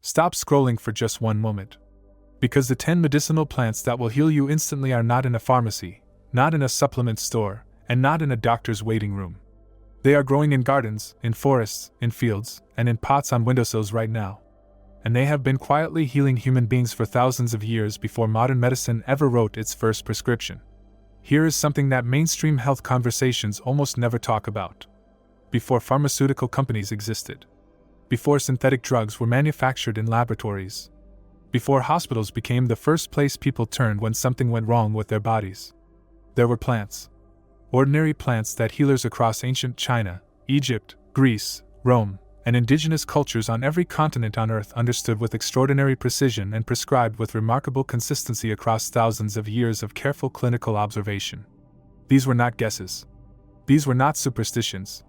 Stop scrolling for just one moment. Because the 10 medicinal plants that will heal you instantly are not in a pharmacy, not in a supplement store, and not in a doctor's waiting room. They are growing in gardens, in forests, in fields, and in pots on windowsills right now. And they have been quietly healing human beings for thousands of years before modern medicine ever wrote its first prescription. Here is something that mainstream health conversations almost never talk about. Before pharmaceutical companies existed. Before synthetic drugs were manufactured in laboratories. Before hospitals became the first place people turned when something went wrong with their bodies. There were plants. Ordinary plants that healers across ancient China, Egypt, Greece, Rome, and indigenous cultures on every continent on Earth understood with extraordinary precision and prescribed with remarkable consistency across thousands of years of careful clinical observation. These were not guesses. These were not superstitions.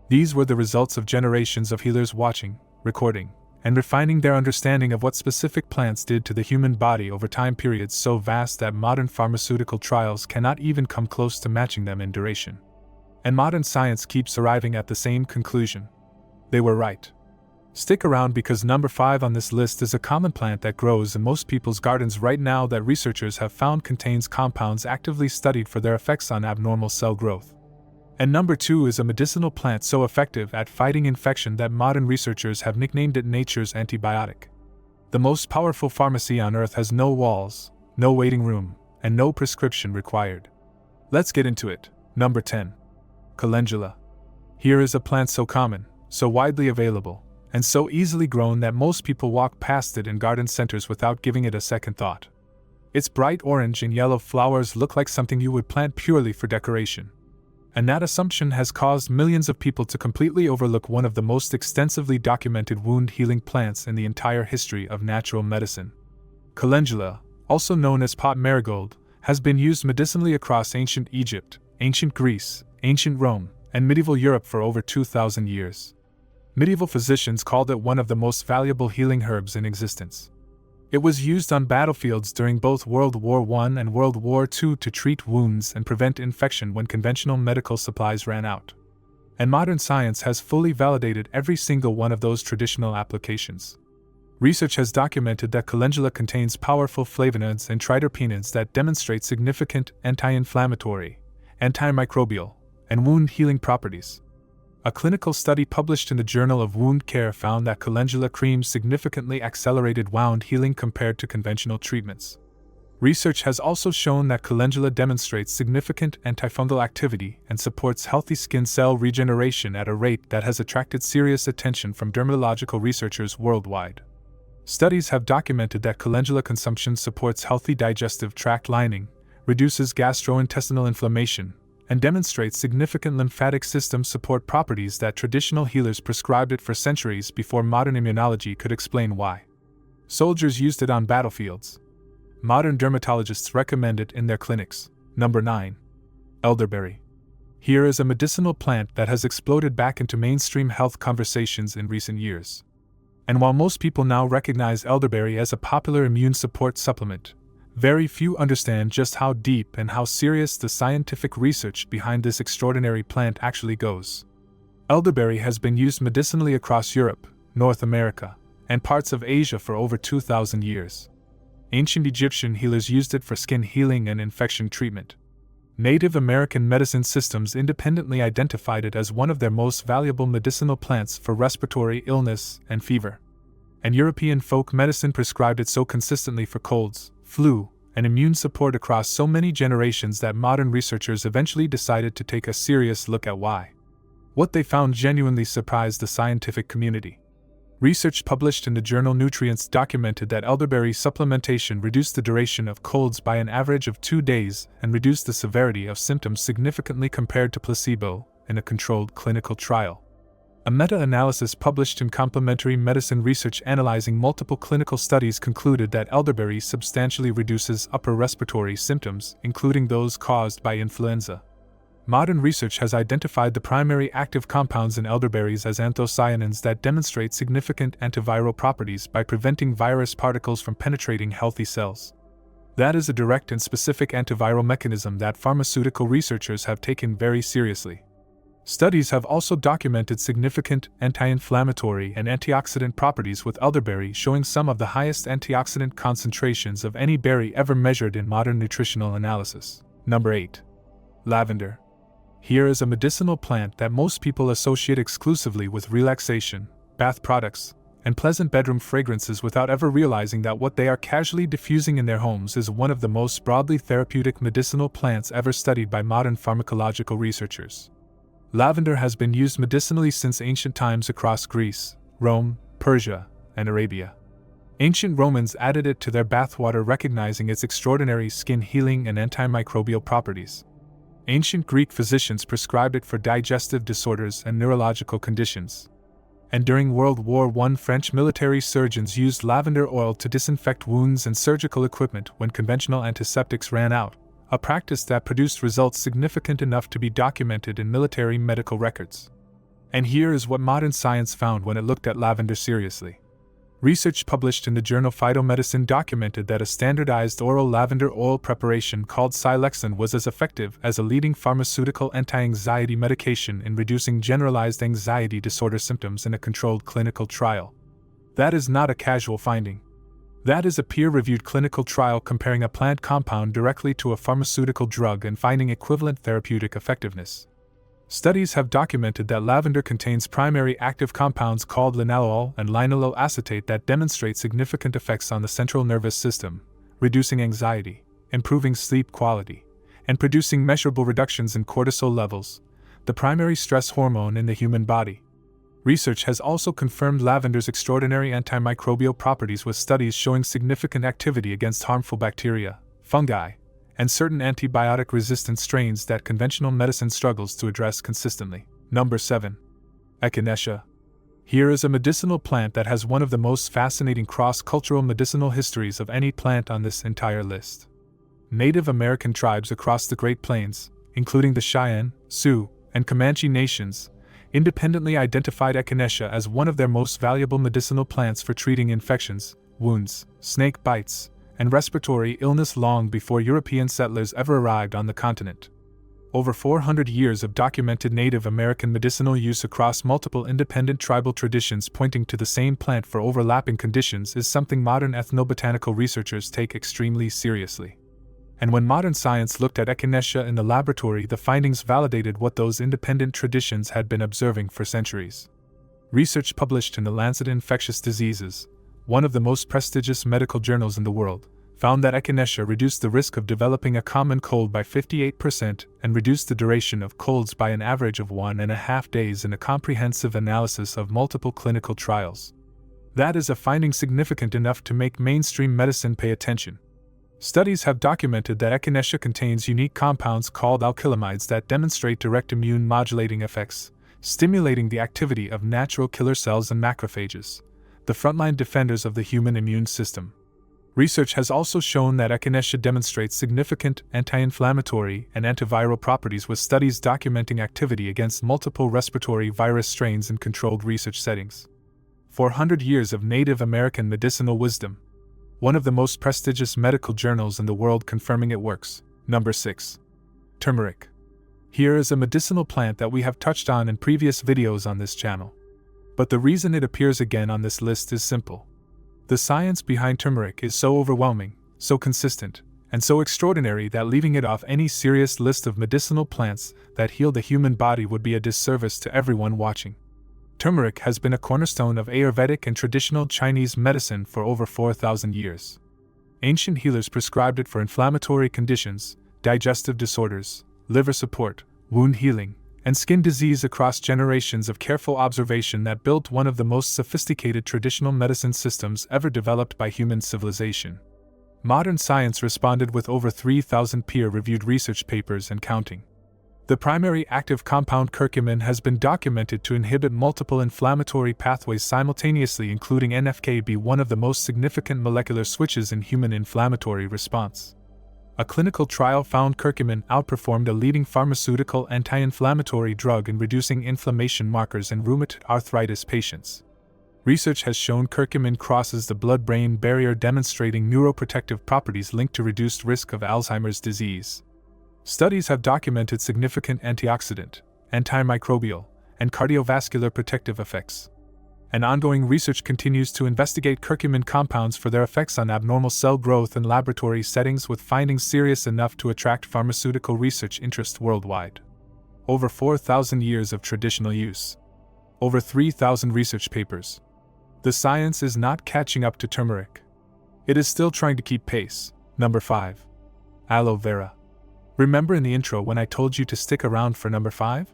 These were the results of generations of healers watching, recording, and refining their understanding of what specific plants did to the human body over time periods so vast that modern pharmaceutical trials cannot even come close to matching them in duration. And modern science keeps arriving at the same conclusion. They were right. Stick around because number 5 on this list is a common plant that grows in most people's gardens right now that researchers have found contains compounds actively studied for their effects on abnormal cell growth. And number 2 is a medicinal plant so effective at fighting infection that modern researchers have nicknamed it nature's antibiotic. The most powerful pharmacy on Earth has no walls, no waiting room, and no prescription required. Let's get into it. Number 10. Calendula. Here is a plant so common, so widely available, and so easily grown that most people walk past it in garden centers without giving it a second thought. Its bright orange and yellow flowers look like something you would plant purely for decoration. And that assumption has caused millions of people to completely overlook one of the most extensively documented wound-healing plants in the entire history of natural medicine. Calendula, also known as pot marigold, has been used medicinally across ancient Egypt, ancient Greece, ancient Rome, and medieval Europe for over 2,000 years. Medieval physicians called it one of the most valuable healing herbs in existence. It was used on battlefields during both World War I and World War II to treat wounds and prevent infection when conventional medical supplies ran out. And modern science has fully validated every single one of those traditional applications. Research has documented that calendula contains powerful flavonoids and triterpenoids that demonstrate significant anti-inflammatory, antimicrobial, and wound-healing properties. A clinical study published in the Journal of Wound Care found that calendula cream significantly accelerated wound healing compared to conventional treatments. Research has also shown that calendula demonstrates significant antifungal activity and supports healthy skin cell regeneration at a rate that has attracted serious attention from dermatological researchers worldwide. Studies have documented that calendula consumption supports healthy digestive tract lining, reduces gastrointestinal inflammation, and demonstrates significant lymphatic system support properties that traditional healers prescribed it for centuries before modern immunology could explain why. Soldiers used it on battlefields. Modern dermatologists recommend it in their clinics. Number 9. Elderberry. Here is a medicinal plant that has exploded back into mainstream health conversations in recent years. And while most people now recognize elderberry as a popular immune support supplement, very few understand just how deep and how serious the scientific research behind this extraordinary plant actually goes. Elderberry has been used medicinally across Europe, North America, and parts of Asia for over 2,000 years. Ancient Egyptian healers used it for skin healing and infection treatment. Native American medicine systems independently identified it as one of their most valuable medicinal plants for respiratory illness and fever. And European folk medicine prescribed it so consistently for colds, flu, and immune support across so many generations that modern researchers eventually decided to take a serious look at why. What they found genuinely surprised the scientific community. Research published in the journal Nutrients documented that elderberry supplementation reduced the duration of colds by an average of 2 days and reduced the severity of symptoms significantly compared to placebo in a controlled clinical trial. A meta-analysis published in Complementary Medicine Research analyzing multiple clinical studies concluded that elderberry substantially reduces upper respiratory symptoms, including those caused by influenza. Modern research has identified the primary active compounds in elderberries as anthocyanins that demonstrate significant antiviral properties by preventing virus particles from penetrating healthy cells. That is a direct and specific antiviral mechanism that pharmaceutical researchers have taken very seriously. Studies have also documented significant anti-inflammatory and antioxidant properties with elderberry, showing some of the highest antioxidant concentrations of any berry ever measured in modern nutritional analysis. Number 8. Lavender. Here is a medicinal plant that most people associate exclusively with relaxation, bath products, and pleasant bedroom fragrances without ever realizing that what they are casually diffusing in their homes is one of the most broadly therapeutic medicinal plants ever studied by modern pharmacological researchers. Lavender has been used medicinally since ancient times across Greece, Rome, Persia, and Arabia. Ancient Romans added it to their bathwater, recognizing its extraordinary skin healing and antimicrobial properties. Ancient Greek physicians prescribed it for digestive disorders and neurological conditions. And during World War I, French military surgeons used lavender oil to disinfect wounds and surgical equipment when conventional antiseptics ran out, a practice that produced results significant enough to be documented in military medical records. And here is what modern science found when it looked at lavender seriously. Research published in the journal Phytomedicine documented that a standardized oral lavender oil preparation called Silexin was as effective as a leading pharmaceutical anti-anxiety medication in reducing generalized anxiety disorder symptoms in a controlled clinical trial. That is not a casual finding. That is a peer-reviewed clinical trial comparing a plant compound directly to a pharmaceutical drug and finding equivalent therapeutic effectiveness. Studies have documented that lavender contains primary active compounds called linalool and linalool acetate that demonstrate significant effects on the central nervous system, reducing anxiety, improving sleep quality, and producing measurable reductions in cortisol levels, the primary stress hormone in the human body. Research has also confirmed lavender's extraordinary antimicrobial properties with studies showing significant activity against harmful bacteria, fungi, and certain antibiotic-resistant strains that conventional medicine struggles to address consistently. Number 7. Echinacea. Here is a medicinal plant that has one of the most fascinating cross-cultural medicinal histories of any plant on this entire list. Native American tribes across the Great Plains, including the Cheyenne, Sioux, and Comanche nations, independently identified echinacea as one of their most valuable medicinal plants for treating infections, wounds, snake bites, and respiratory illness long before European settlers ever arrived on the continent. Over 400 years of documented Native American medicinal use across multiple independent tribal traditions pointing to the same plant for overlapping conditions is something modern ethnobotanical researchers take extremely seriously. And when modern science looked at echinacea in the laboratory, the findings validated what those independent traditions had been observing for centuries. Research published in the Lancet Infectious Diseases, one of the most prestigious medical journals in the world, found that echinacea reduced the risk of developing a common cold by 58% and reduced the duration of colds by an average of 1.5 days in a comprehensive analysis of multiple clinical trials. That is a finding significant enough to make mainstream medicine pay attention. Studies have documented that echinacea contains unique compounds called alkylamides that demonstrate direct immune modulating effects, stimulating the activity of natural killer cells and macrophages, the frontline defenders of the human immune system. Research has also shown that echinacea demonstrates significant anti-inflammatory and antiviral properties, with studies documenting activity against multiple respiratory virus strains in controlled research settings. 400 years of Native American medicinal wisdom. One of the most prestigious medical journals in the world confirming it works. Number 6. Turmeric. Here is a medicinal plant that we have touched on in previous videos on this channel. But the reason it appears again on this list is simple. The science behind turmeric is so overwhelming, so consistent, and so extraordinary that leaving it off any serious list of medicinal plants that heal the human body would be a disservice to everyone watching. Turmeric has been a cornerstone of Ayurvedic and traditional Chinese medicine for over 4,000 years. Ancient healers prescribed it for inflammatory conditions, digestive disorders, liver support, wound healing, and skin disease across generations of careful observation that built one of the most sophisticated traditional medicine systems ever developed by human civilization. Modern science responded with over 3,000 peer-reviewed research papers and counting. The primary active compound curcumin has been documented to inhibit multiple inflammatory pathways simultaneously, including NF-κB, one of the most significant molecular switches in human inflammatory response. A clinical trial found curcumin outperformed a leading pharmaceutical anti-inflammatory drug in reducing inflammation markers in rheumatoid arthritis patients. Research has shown curcumin crosses the blood-brain barrier, demonstrating neuroprotective properties linked to reduced risk of Alzheimer's disease. Studies have documented significant antioxidant, antimicrobial, and cardiovascular protective effects. And ongoing research continues to investigate curcumin compounds for their effects on abnormal cell growth in laboratory settings, with findings serious enough to attract pharmaceutical research interest worldwide. Over 4,000 years of traditional use. Over 3,000 research papers. The science is not catching up to turmeric. It is still trying to keep pace. Number 5. Aloe vera. Remember in the intro when I told you to stick around for number 5?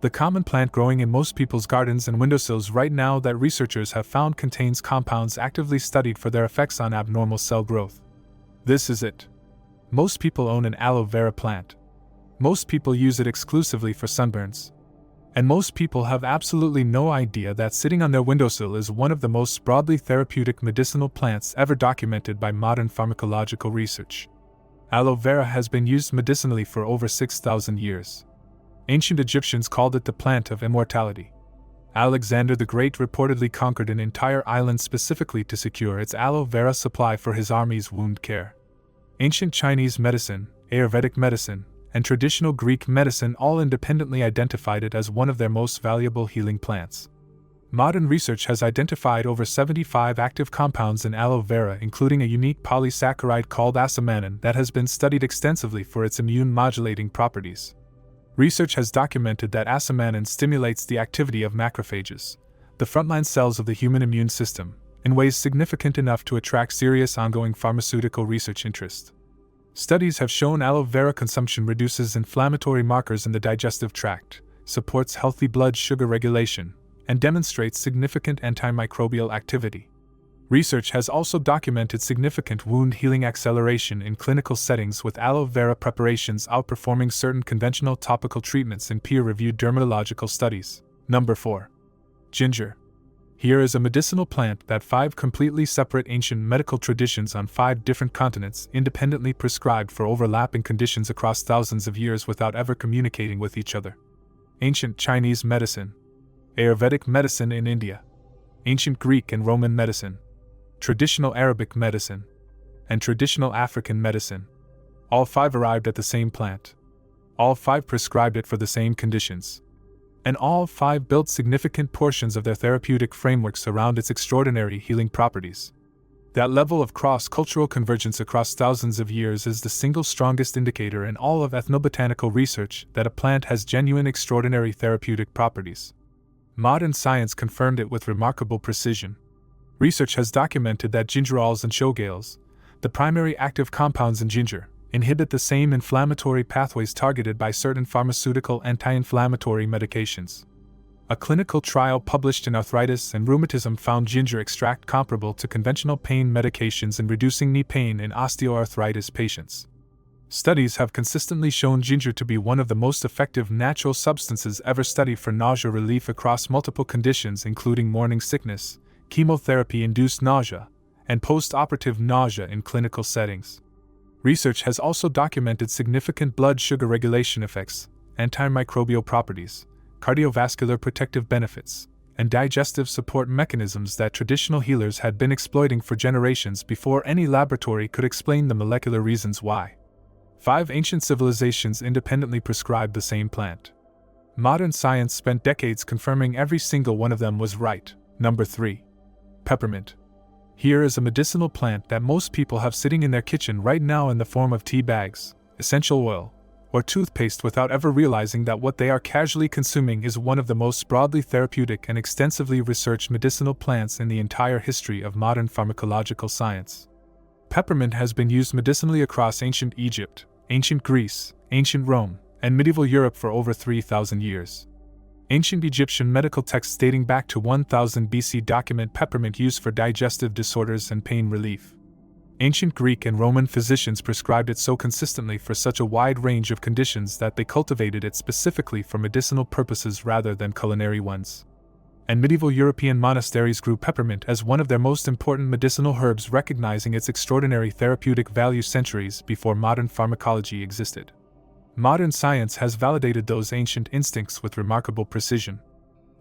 The common plant growing in most people's gardens and windowsills right now that researchers have found contains compounds actively studied for their effects on abnormal cell growth. This is it. Most people own an aloe vera plant. Most people use it exclusively for sunburns. And most people have absolutely no idea that sitting on their windowsill is one of the most broadly therapeutic medicinal plants ever documented by modern pharmacological research. Aloe vera has been used medicinally for over 6,000 years. Ancient Egyptians called it the plant of immortality. Alexander the Great reportedly conquered an entire island specifically to secure its aloe vera supply for his army's wound care. Ancient Chinese medicine, Ayurvedic medicine, and traditional Greek medicine all independently identified it as one of their most valuable healing plants. Modern research has identified over 75 active compounds in aloe vera, including a unique polysaccharide called asamanin that has been studied extensively for its immune-modulating properties. Research has documented that asamanin stimulates the activity of macrophages, the frontline cells of the human immune system, in ways significant enough to attract serious ongoing pharmaceutical research interest. Studies have shown aloe vera consumption reduces inflammatory markers in the digestive tract, supports healthy blood sugar regulation, and demonstrates significant antimicrobial activity. Research has also documented significant wound healing acceleration in clinical settings, with aloe vera preparations outperforming certain conventional topical treatments in peer-reviewed dermatological studies. Number 4. Ginger. Here is a medicinal plant that 5 completely separate ancient medical traditions on 5 different continents independently prescribed for overlapping conditions across thousands of years without ever communicating with each other. Ancient Chinese medicine. Ayurvedic medicine in India. Ancient Greek and Roman medicine. Traditional Arabic medicine, and traditional African medicine. All 5 arrived at the same plant. All 5 prescribed it for the same conditions. And all 5 built significant portions of their therapeutic frameworks around its extraordinary healing properties. That level of cross-cultural convergence across thousands of years is the single strongest indicator in all of ethnobotanical research that a plant has genuine extraordinary therapeutic properties. Modern science confirmed it with remarkable precision. Research has documented that gingerols and shogales, the primary active compounds in ginger, inhibit the same inflammatory pathways targeted by certain pharmaceutical anti-inflammatory medications. A clinical trial published in Arthritis and Rheumatism found ginger extract comparable to conventional pain medications in reducing knee pain in osteoarthritis patients. Studies have consistently shown ginger to be one of the most effective natural substances ever studied for nausea relief across multiple conditions, including morning sickness, chemotherapy-induced nausea, and post-operative nausea in clinical settings. Research has also documented significant blood sugar regulation effects, antimicrobial properties, cardiovascular protective benefits, and digestive support mechanisms that traditional healers had been exploiting for generations before any laboratory could explain the molecular reasons why. 5 ancient civilizations independently prescribed the same plant. Modern science spent decades confirming every single one of them was right. Number 3. Peppermint. Here is a medicinal plant that most people have sitting in their kitchen right now in the form of tea bags, essential oil, or toothpaste without ever realizing that what they are casually consuming is one of the most broadly therapeutic and extensively researched medicinal plants in the entire history of modern pharmacological science. Peppermint has been used medicinally across ancient Egypt, ancient Greece, ancient Rome, and medieval Europe for over 3,000 years. Ancient Egyptian medical texts dating back to 1000 BC document peppermint use for digestive disorders and pain relief. Ancient Greek and Roman physicians prescribed it so consistently for such a wide range of conditions that they cultivated it specifically for medicinal purposes rather than culinary ones. And medieval European monasteries grew peppermint as one of their most important medicinal herbs, recognizing its extraordinary therapeutic value centuries before modern pharmacology existed. Modern science has validated those ancient instincts with remarkable precision.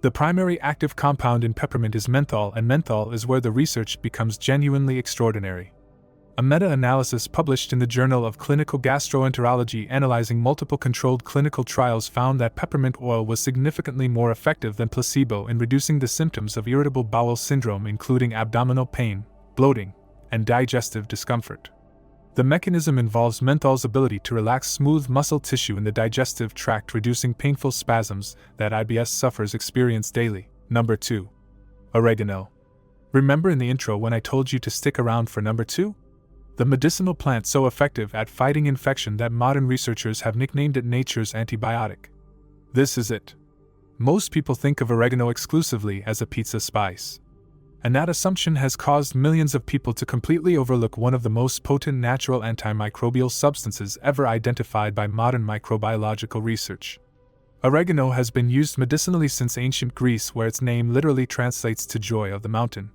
The primary active compound in peppermint is menthol, and menthol is where the research becomes genuinely extraordinary. A meta-analysis published in the Journal of Clinical Gastroenterology analyzing multiple controlled clinical trials found that peppermint oil was significantly more effective than placebo in reducing the symptoms of irritable bowel syndrome, including abdominal pain, bloating, and digestive discomfort. The mechanism involves menthol's ability to relax smooth muscle tissue in the digestive tract, reducing painful spasms that IBS sufferers experience daily. Number 2. Oregano. Remember in the intro when I told you to stick around for number 2? The medicinal plant so effective at fighting infection that modern researchers have nicknamed it nature's antibiotic. This is it. Most people think of oregano exclusively as a pizza spice. And that assumption has caused millions of people to completely overlook one of the most potent natural antimicrobial substances ever identified by modern microbiological research. Oregano has been used medicinally since ancient Greece, where its name literally translates to joy of the mountain.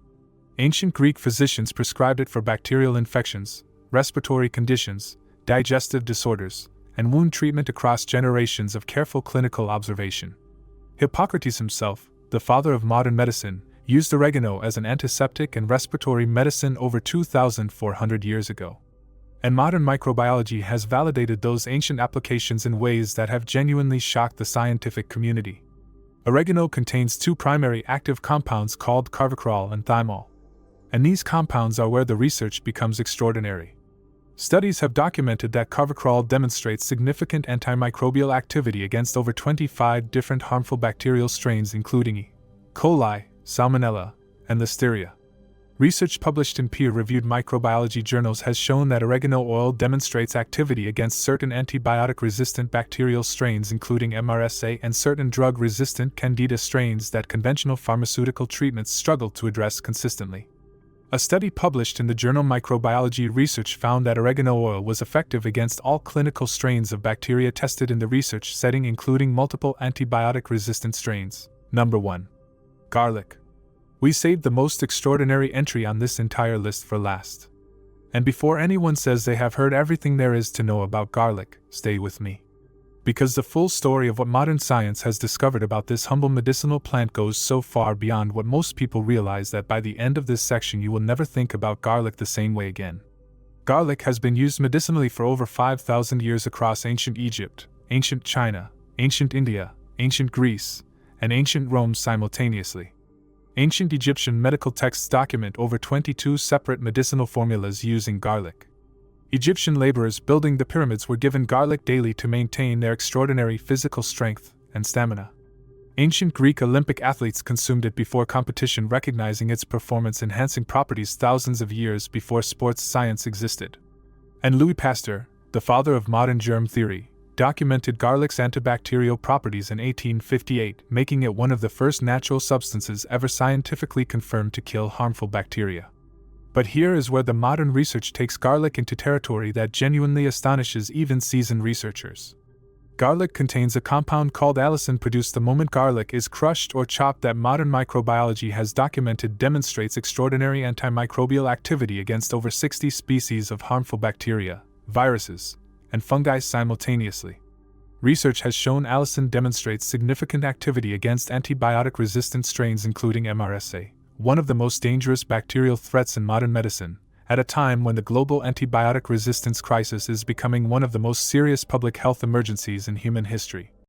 Ancient Greek physicians prescribed it for bacterial infections, respiratory conditions, digestive disorders, and wound treatment across generations of careful clinical observation. Hippocrates himself, the father of modern medicine, used oregano as an antiseptic and respiratory medicine over 2,400 years ago. And modern microbiology has validated those ancient applications in ways that have genuinely shocked the scientific community. Oregano contains 2 primary active compounds called carvacrol and thymol. And these compounds are where the research becomes extraordinary. Studies have documented that carvacrol demonstrates significant antimicrobial activity against over 25 different harmful bacterial strains, including E. coli, Salmonella, and Listeria. Research published in peer-reviewed microbiology journals has shown that oregano oil demonstrates activity against certain antibiotic-resistant bacterial strains, including MRSA, and certain drug-resistant Candida strains that conventional pharmaceutical treatments struggle to address consistently. A study published in the journal Microbiology Research found that oregano oil was effective against all clinical strains of bacteria tested in the research setting, including multiple antibiotic-resistant strains. Number 1. Garlic. We saved the most extraordinary entry on this entire list for last. And before anyone says they have heard everything there is to know about garlic, stay with me. Because the full story of what modern science has discovered about this humble medicinal plant goes so far beyond what most people realize that by the end of this section you will never think about garlic the same way again. Garlic has been used medicinally for over 5,000 years across ancient Egypt, ancient China, ancient India, ancient Greece, and ancient Rome simultaneously. Ancient Egyptian medical texts document over 22 separate medicinal formulas using garlic. Egyptian laborers building the pyramids were given garlic daily to maintain their extraordinary physical strength and stamina. Ancient Greek Olympic athletes consumed it before competition, recognizing its performance-enhancing properties thousands of years before sports science existed. And Louis Pasteur, the father of modern germ theory, documented garlic's antibacterial properties in 1858, making it one of the first natural substances ever scientifically confirmed to kill harmful bacteria. But here is where the modern research takes garlic into territory that genuinely astonishes even seasoned researchers. Garlic contains a compound called allicin, produced the moment garlic is crushed or chopped, that modern microbiology has documented demonstrates extraordinary antimicrobial activity against over 60 species of harmful bacteria, viruses, and fungi simultaneously. Research has shown allicin demonstrates significant activity against antibiotic-resistant strains, including MRSA, one of the most dangerous bacterial threats in modern medicine, at a time when the global antibiotic resistance crisis is becoming one of the most serious public health emergencies in human history.